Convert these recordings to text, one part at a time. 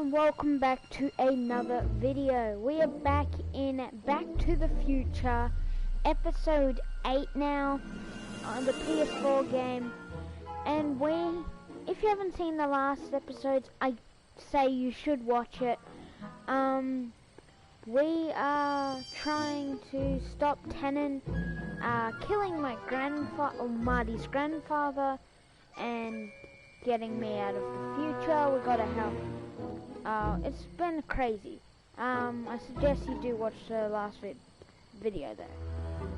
and welcome back to another video. We are back in Back to the Future, episode 8 now, on the ps4 game. And if you haven't seen the last episodes, I say you should watch it. We are trying to stop Tannen killing my grandfather, or Marty's grandfather, and getting me out of the future. We gotta help. It's been crazy. I suggest you do watch the last video though.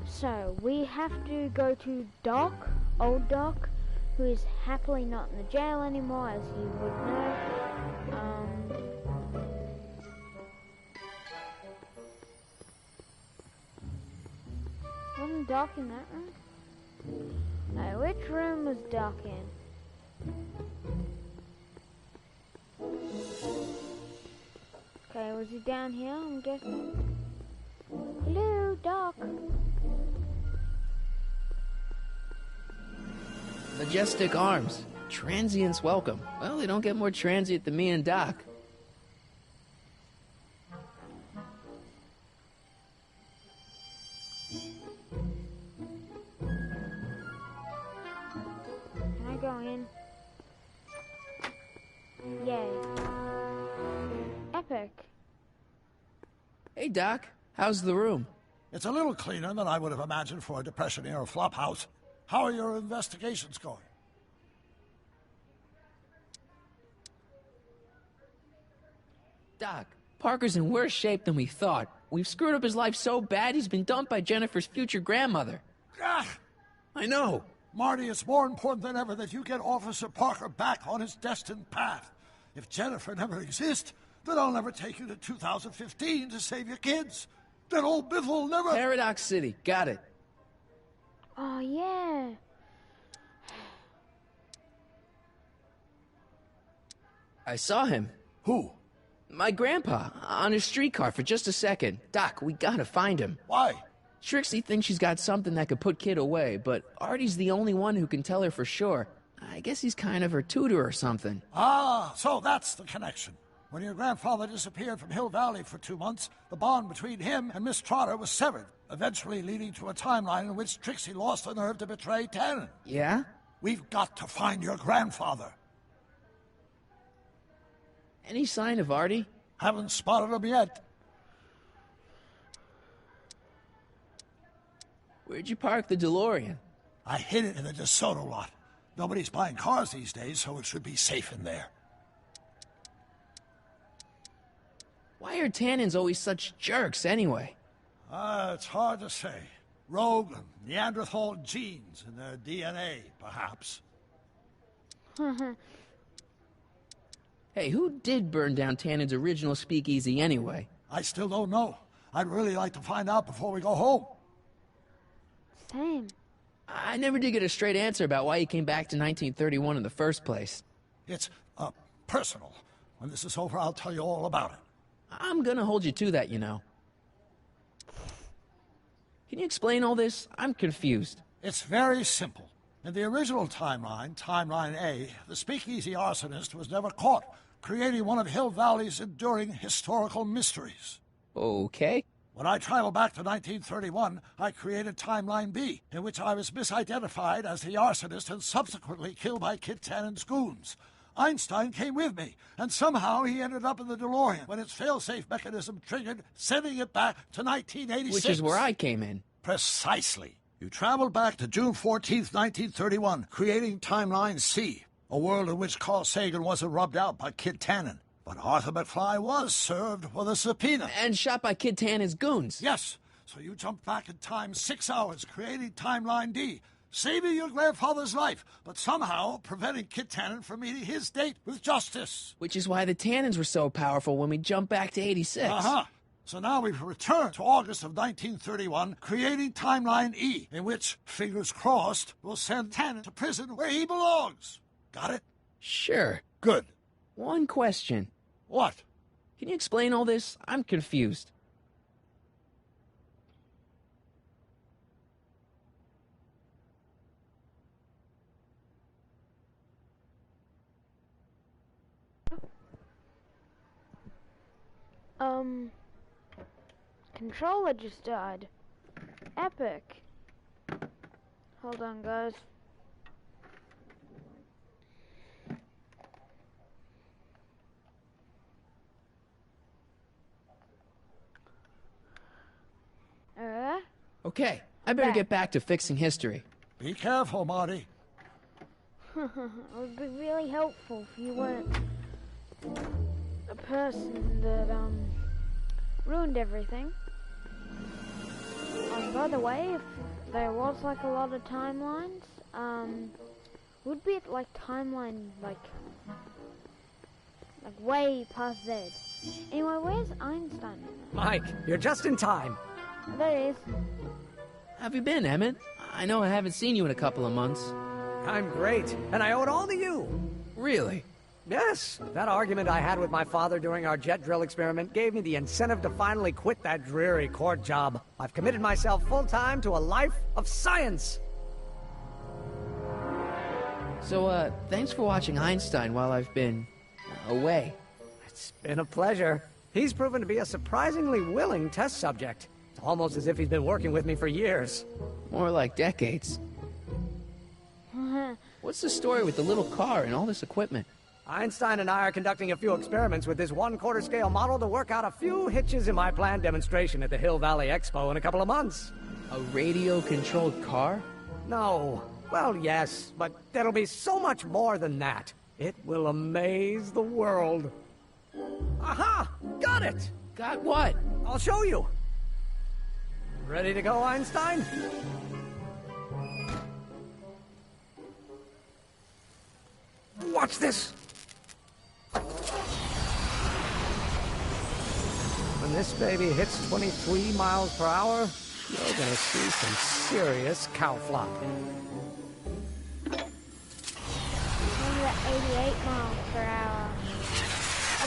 So we have to go to Doc, old Doc, who is happily not in the jail anymore, as you would know. Wasn't Doc in that room? No, which room was Doc in? Okay, was he down here, I'm guessing? Hello, Doc. Majestic arms. Transients welcome. Well, they don't get more transient than me and Doc. Can I go in? Yay. Epic. Hey, Doc. How's the room? It's a little cleaner than I would have imagined for a Depression-era flophouse. How are your investigations going? Doc, Parker's in worse shape than we thought. We've screwed up his life so bad he's been dumped by Jennifer's future grandmother. Ah! I know. Marty, it's more important than ever that you get Officer Parker back on his destined path. If Jennifer never exists, then I'll never take you to 2015 to save your kids. Then old Biff will never... Paradox City. Got it. Oh, yeah. I saw him. Who? My grandpa, on his streetcar for just a second. Doc, we gotta find him. Why? Trixie thinks she's got something that could put Kid away, but Artie's the only one who can tell her for sure. I guess he's kind of her tutor or something. Ah, so that's the connection. When your grandfather disappeared from Hill Valley for 2 months, the bond between him and Miss Trotter was severed, eventually leading to a timeline in which Trixie lost the nerve to betray Tannen. Yeah? We've got to find your grandfather. Any sign of Artie? Haven't spotted him yet. Where'd you park the DeLorean? I hid it in the DeSoto lot. Nobody's buying cars these days, so it should be safe in there. Why are Tannins always such jerks, anyway? It's hard to say. Rogue Neanderthal genes in their DNA, perhaps. Hey, who did burn down Tannins' original speakeasy anyway? I still don't know. I'd really like to find out before we go home. Same. I never did get a straight answer about why he came back to 1931 in the first place. It's, personal. When this is over, I'll tell you all about it. I'm gonna hold you to that, you know. Can you explain all this? I'm confused. It's very simple. In the original timeline, Timeline A, the speakeasy arsonist was never caught, creating one of Hill Valley's enduring historical mysteries. Okay. When I traveled back to 1931, I created Timeline B, in which I was misidentified as the arsonist and subsequently killed by Kit Tannen's goons. Einstein came with me, and somehow he ended up in the DeLorean when its failsafe mechanism triggered, sending it back to 1986. Which is where I came in. Precisely. You traveled back to June 14th, 1931, creating Timeline C, a world in which Carl Sagan wasn't rubbed out by Kit Tannen. But Arthur McFly was served with a subpoena. And shot by Kid Tannen's goons. Yes, so you jumped back in time 6 hours, creating Timeline D, saving your grandfather's life, but somehow preventing Kit Tannen from meeting his date with justice. Which is why the Tannins were so powerful when we jumped back to 86. Uh-huh. So now we've returned to August of 1931, creating Timeline E, in which, fingers crossed, we'll send Tannen to prison where he belongs. Got it? Sure. Good. One question. What? Can you explain all this? I'm confused. Controller just died. Epic. Hold on, guys. Okay, I better get back to fixing history. Be careful, Marty. It would be really helpful if you weren't a person that, ruined everything. By the way, if there was, like, a lot of timelines, would be, like, timeline, like, way past Z. Anyway, where's Einstein? Mike, you're just in time. There he is. How have you been, Emmett? I know I haven't seen you in a couple of months. I'm great, and I owe it all to you. Really? Yes, that argument I had with my father during our jet drill experiment gave me the incentive to finally quit that dreary court job. I've committed myself full-time to a life of science. So, thanks for watching Einstein while I've been away. It's been a pleasure. He's proven to be a surprisingly willing test subject. It's almost as if he's been working with me for years. More like decades. What's the story with the little car and all this equipment? Einstein and I are conducting a few experiments with this 1/4 scale model to work out a few hitches in my planned demonstration at the Hill Valley Expo in a couple of months. A radio-controlled car? No. Well, yes, but there'll be so much more than that. It will amaze the world. Aha! Got it! Got what? I'll show you. Ready to go, Einstein? Watch this! When this baby hits 23 miles per hour, you're gonna see some serious cow flop. Maybe at 88 miles per hour.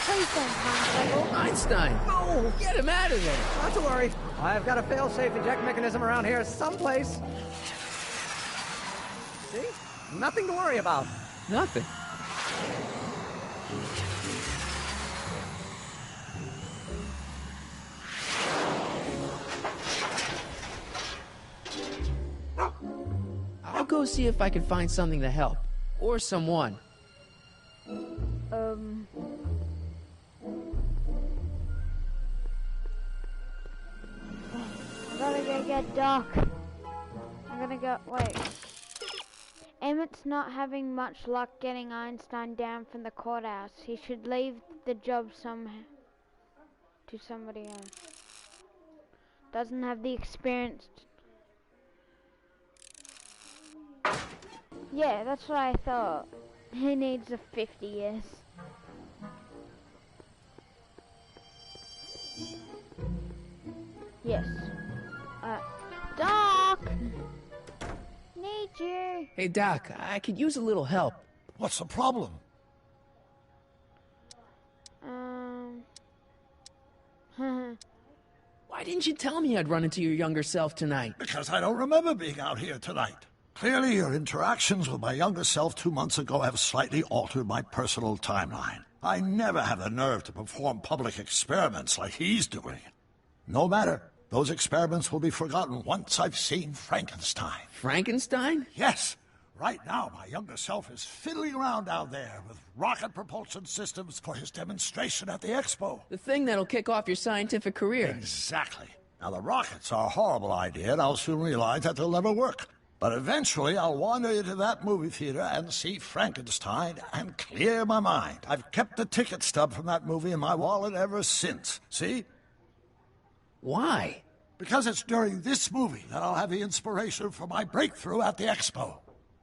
Please don't time travel. Einstein! No! Get him out of there! Not to worry. I've got a fail-safe eject mechanism around here someplace. See? Nothing to worry about. Nothing. I'll go see if I can find something to help. Or someone. Gotta go get Doc. I'm gonna go. Wait. Emmett's not having much luck getting Einstein down from the courthouse. He should leave the job to somebody else. Doesn't have the experience. Yeah, that's what I thought. He needs a 50 years. Yes. Doc! Need you. Hey, Doc, I could use a little help. What's the problem? Why didn't you tell me I'd run into your younger self tonight? Because I don't remember being out here tonight. Clearly, your interactions with my younger self 2 months ago have slightly altered my personal timeline. I never have the nerve to perform public experiments like he's doing. No matter. Those experiments will be forgotten once I've seen Frankenstein. Frankenstein? Yes. Right now, my younger self is fiddling around down there with rocket propulsion systems for his demonstration at the expo. The thing that'll kick off your scientific career. Exactly. Now, the rockets are a horrible idea, and I'll soon realize that they'll never work. But eventually, I'll wander into that movie theater and see Frankenstein and clear my mind. I've kept the ticket stub from that movie in my wallet ever since. See? Why? Because it's during this movie that I'll have the inspiration for my breakthrough at the expo.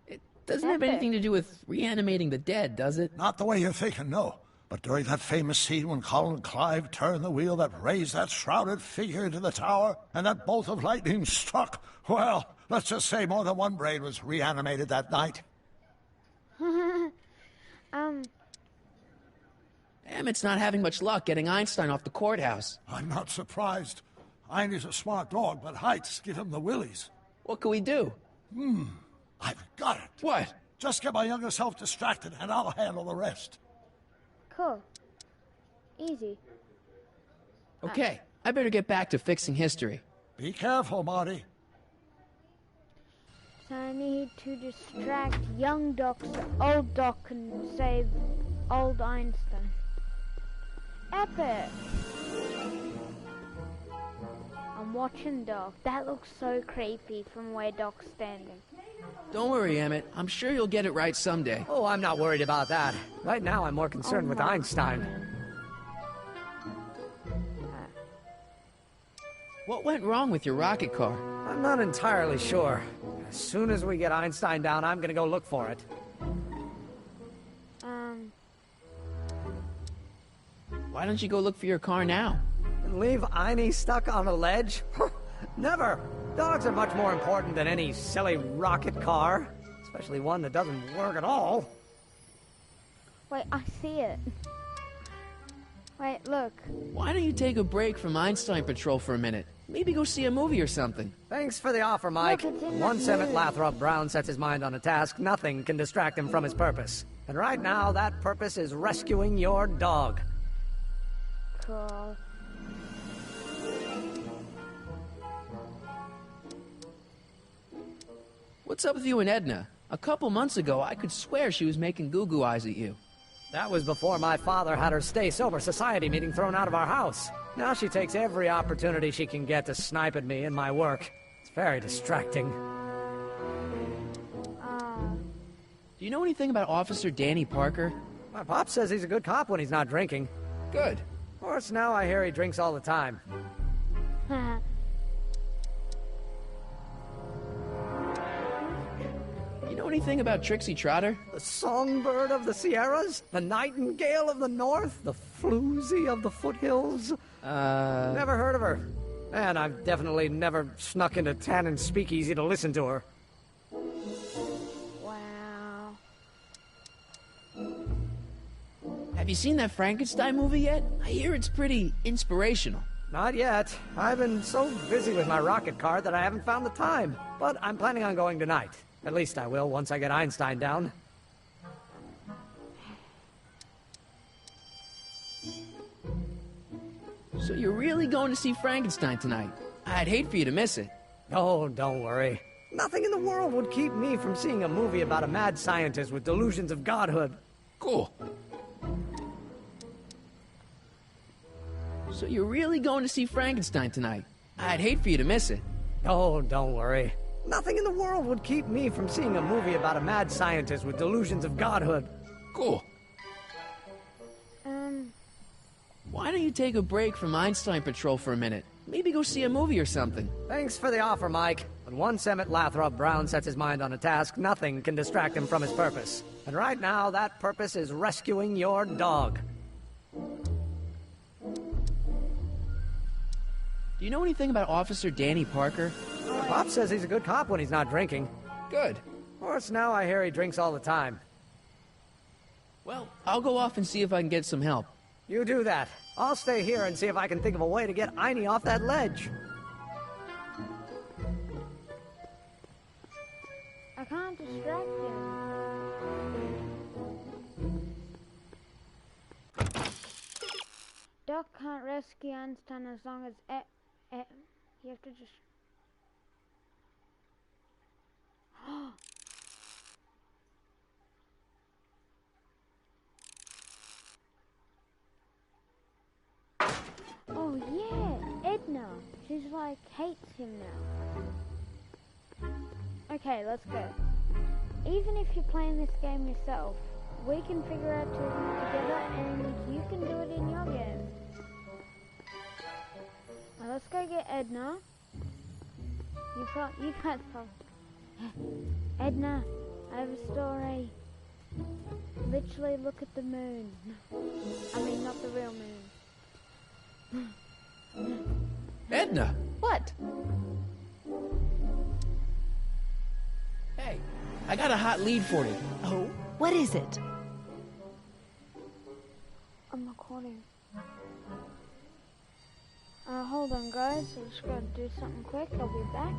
It doesn't have anything to do with reanimating the dead, does it? Not the way you're thinking, no. But during that famous scene when Colin and Clive turned the wheel that raised that shrouded figure into the tower, and that bolt of lightning struck, well, let's just say more than one brain was reanimated that night. Emmett's not having much luck getting Einstein off the courthouse. I'm not surprised. Einstein's a smart dog, but heights give him the willies. What can we do? I've got it. What? Just get my younger self distracted, and I'll handle the rest. Cool. Easy. Okay, I better get back to fixing history. Be careful, Marty. So I need to distract young Doc so old Doc can save old Einstein. Epic! I'm watching Doc. That looks so creepy from where Doc's standing. Don't worry, Emmett. I'm sure you'll get it right someday. Oh, I'm not worried about that. Right now, I'm more concerned with Einstein. What went wrong with your rocket car? I'm not entirely sure. As soon as we get Einstein down, I'm gonna go look for it. Why don't you go look for your car now? And leave Einie stuck on a ledge? Never! Dogs are much more important than any silly rocket car. Especially one that doesn't work at all. Wait, I see it. Wait, look. Why don't you take a break from Einstein Patrol for a minute? Maybe go see a movie or something. Thanks for the offer, Mike. Look, it's in Once that Emmett mood. Lathrop Brown sets his mind on a task, nothing can distract him from his purpose. And right now, that purpose is rescuing your dog. Cool. What's up with you and Edna? A couple months ago, I could swear she was making goo-goo eyes at you. That was before my father had her stay sober society meeting thrown out of our house. Now she takes every opportunity she can get to snipe at me and my work. It's very distracting. Do you know anything about Officer Danny Parker? My pop says he's a good cop when he's not drinking. Good. Of course, now I hear he drinks all the time. You know anything about Trixie Trotter? The songbird of the Sierras? The nightingale of the north? The floozy of the foothills? Never heard of her. And I've definitely never snuck into Tannen's speakeasy to listen to her. Wow. Have you seen that Frankenstein movie yet? I hear it's pretty inspirational. Not yet. I've been so busy with my rocket car that I haven't found the time. But I'm planning on going tonight. At least I will once I get Einstein down. So you're really going to see Frankenstein tonight? I'd hate for you to miss it. Oh, don't worry. Nothing in the world would keep me from seeing a movie about a mad scientist with delusions of godhood. Cool. So you're really going to see Frankenstein tonight? I'd hate for you to miss it. Oh, don't worry. Nothing in the world would keep me from seeing a movie about a mad scientist with delusions of godhood. Cool. Why don't you take a break from Einstein Patrol for a minute? Maybe go see a movie or something. Thanks for the offer, Mike. But once Emmett Lathrop Brown sets his mind on a task, nothing can distract him from his purpose. And right now, that purpose is rescuing your dog. Do you know anything about Officer Danny Parker? Pop says he's a good cop when he's not drinking. Good. Of course, now I hear he drinks all the time. Well, I'll go off and see if I can get some help. You do that. I'll stay here and see if I can think of a way to get Einie off that ledge. I can't distract him. Doc can't rescue Einstein as long as you have to just... Oh yeah, Edna. She's like, hates him now. Okay, let's go. Even if you're playing this game yourself, we can figure out together and you can do it in your game. Now let's go get Edna. You can't stop. Edna, I have a story. Literally look at the moon. I mean, not the real moon. Edna, what? Hey, I got a hot lead for you. Oh, what is it? I'm recording. Hold on guys, I just gotta do something quick, I'll be back.